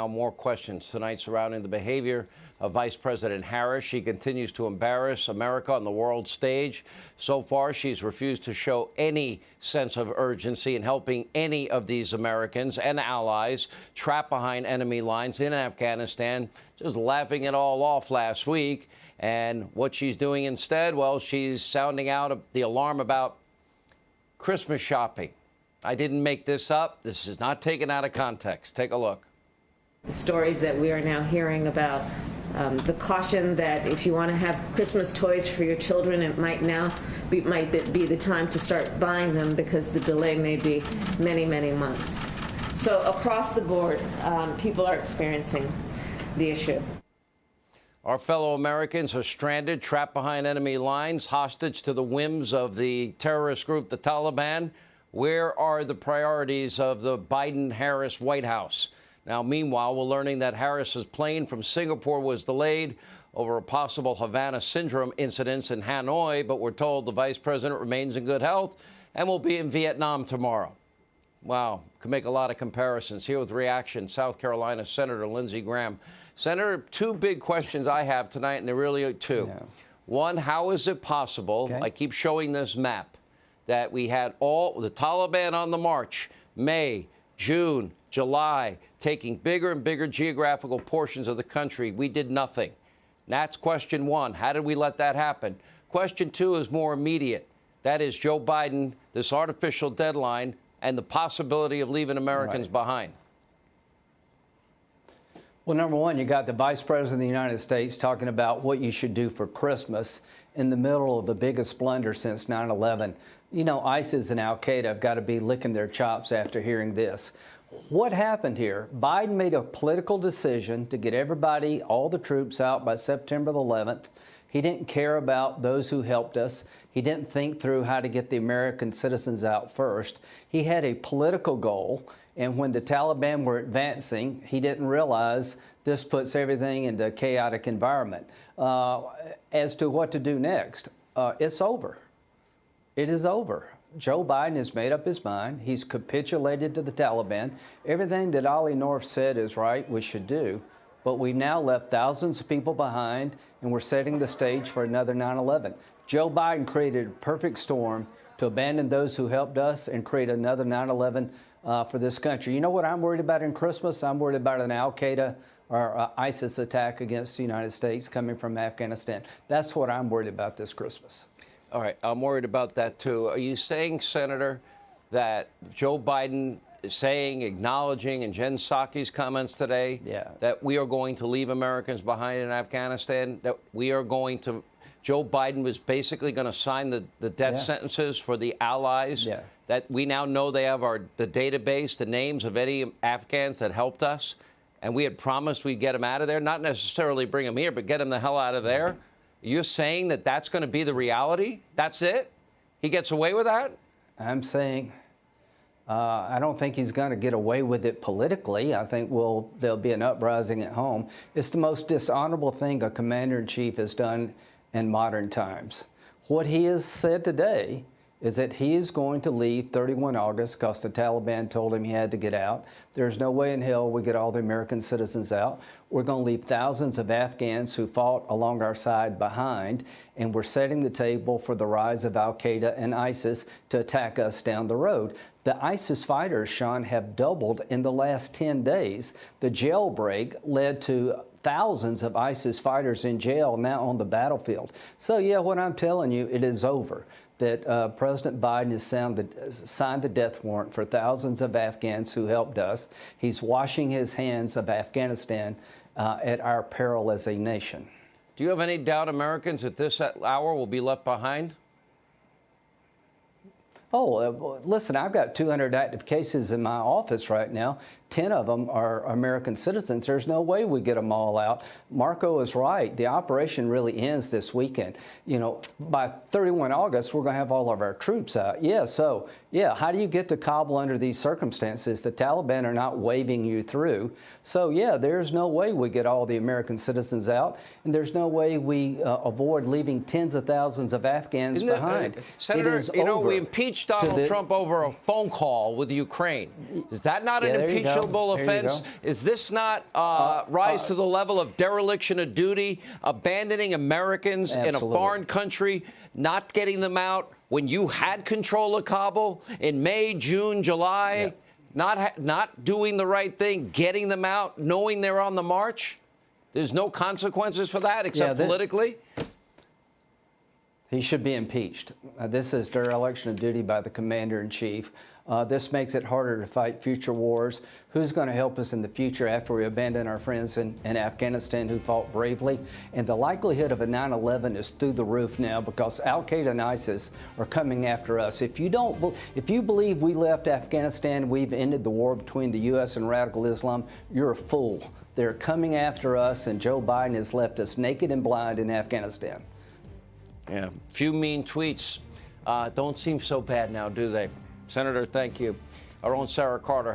now more questions tonight surrounding the behavior of Vice President Harris. She continues to embarrass America on the world stage. So far, she's refused to show any sense of urgency in helping any of these Americans and allies trapped behind enemy lines in Afghanistan, just laughing it all off last week. And what she's doing instead, well, she's sounding out the alarm about Christmas shopping. I didn't make this up. This is not taken out of context. Take a look. The stories that we are now hearing about the caution that if you want to have Christmas toys for your children, it might be the time to start buying them because the delay may be many, many months. So across the board, people are experiencing the issue. Our fellow Americans are stranded, trapped behind enemy lines, hostage to the whims of the terrorist group, the Taliban. Where are the priorities of the Biden-Harris White House? Now, meanwhile, we're learning that Harris's plane from Singapore was delayed over a possible Havana syndrome incident in Hanoi, but we're told the vice president remains in good health and will be in Vietnam tomorrow. Wow, could make a lot of comparisons. Here with reaction, South Carolina Senator Lindsey Graham. Senator, two big questions I have tonight, and they're really two. Yeah. One, how is it possible, I keep showing this map, that we had all the Taliban on the march, May, June, July, taking bigger and bigger geographical portions of the country. We did nothing. That's question one. How did we let that happen? Question two is more immediate. That is Joe Biden, this artificial deadline, and the possibility of leaving Americans behind. Well, number one, you got the Vice President of the United States talking about what you should do for Christmas in the middle of the biggest blunder since 9/11. You know, ISIS and al-Qaeda have got to be licking their chops after hearing this. What happened here? Biden made a political decision to get everybody, all the troops out by September the 11th. He didn't care about those who helped us. He didn't think through how to get the American citizens out first. He had a political goal. And when the Taliban were advancing, he didn't realize this puts everything into a chaotic environment. As to what to do next, it's over. It is over. Joe Biden has made up his mind. He's capitulated to the Taliban. Everything that Ollie North said is right, we should do. But we've now left thousands of people behind, and we're setting the stage for another 9/11. Joe Biden created a perfect storm to abandon those who helped us and create another 9/11 for this country. You know what I'm worried about in Christmas? I'm worried about an al-Qaeda or ISIS attack against the United States coming from Afghanistan. That's what I'm worried about this Christmas. All right, I'm worried about that, too. Are you saying, Senator, that Joe Biden is saying, acknowledging in Jen Psaki's comments today, that we are going to leave Americans behind in Afghanistan, that we are going to, Joe Biden was basically going to sign the death sentences for the allies, that we now know they have the database, the names of any Afghans that helped us, and we had promised we'd get them out of there, not necessarily bring them here, but get them the hell out of there? You're saying that that's going to be the reality? That's it? He gets away with that? I'm saying I don't think he's going to get away with it politically. I think there'll be an uprising at home. It's the most dishonorable thing a commander-in-chief has done in modern times. What he has said today is that he is going to leave 31 August because the Taliban told him he had to get out. There's no way in hell we get all the American citizens out. We're going to leave thousands of Afghans who fought along our side behind, and we're setting the table for the rise of al-Qaeda and ISIS to attack us down the road. The ISIS fighters, Sean, have doubled in the last 10 days. The jailbreak led to thousands of ISIS fighters in jail now on the battlefield. So, yeah, what I'm telling you, it is over. That President Biden has signed the death warrant for thousands of Afghans who helped us. He's washing his hands of Afghanistan at our peril as a nation. Do you have any doubt Americans at this hour will be left behind? Oh, listen, I've got 200 active cases in my office right now. 10 of them are American citizens. There's no way we get them all out. Marco is right. The operation really ends this weekend. You know, by 31 August, we're going to have all of our troops out. How do you get to Kabul under these circumstances? The Taliban are not waving you through. So, there's no way we get all the American citizens out, and there's no way we avoid leaving tens of thousands of Afghans behind. Senator, over. we impeached impeach Donald Trump over a phone call with Ukraine. Is that not an impeachable offense? Is this not rise to the level of dereliction of duty, abandoning Americans in a foreign country, not getting them out when you had control of Kabul in May, June, July, not doing the right thing, getting them out, knowing they're on the march? There's no consequences for that except politically? He should be impeached. This is dereliction of duty by the commander-in-chief. This makes it harder to fight future wars. Who's going to help us in the future after we abandon our friends in Afghanistan who fought bravely? And the likelihood of a 9/11 is through the roof now because Al-Qaeda and ISIS are coming after us. If you believe we left Afghanistan, we've ended the war between the U.S. and radical Islam, you're a fool. They're coming after us, and Joe Biden has left us naked and blind in Afghanistan. Yeah, few mean tweets don't seem so bad now, do they? Senator, thank you. Our own Sarah Carter has